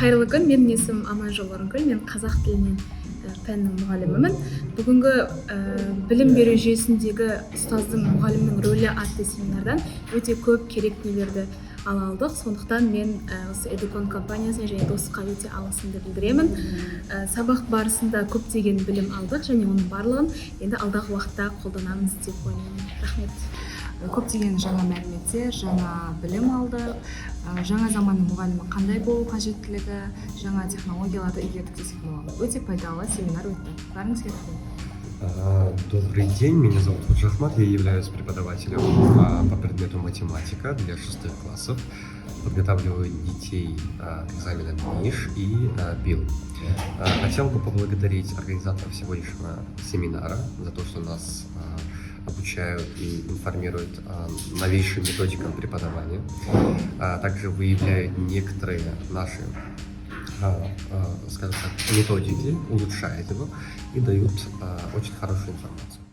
Қайырлы күн, менің есімім Аманжол Орынкүл, мен қазақ тілінен пәннің мұғалімімін. Бүгінгі білім беру жүйесіндегі ұстаздың мұғалімнің рөлі атты семинардан өте көп керек нелерді ала алдық. Сондықтан мен осы Edukon компаниясына және досқа өте алғысымды білдіремін. Сабақ барысында көптеген білім алдық және оның барлығын енді алдағы уақытта қолданамыз деп ойлаймын. Рахмет. Көптеген жаңа мәліметтер, жаңа білім алдық, жаңа заманның мұғалімі қандай болу қажеттілігі, жаңа технологияларды игердік десек болады. Өте пайдалы семинар өтті. Бәріңізге рахмет. Добрый день, меня зовут Худжахмат, я являюсь преподавателем по предмету математика для 6 классов. Подготавливаю детей к экзаменам НИШ и БИЛ. Хотел бы поблагодарить организаторов сегодняшнего семинара за то, что нас обучают и информируют новейшим методикам преподавания. Также выявляют некоторые наши, скажем так, методики, улучшают его и дают очень хорошую информацию.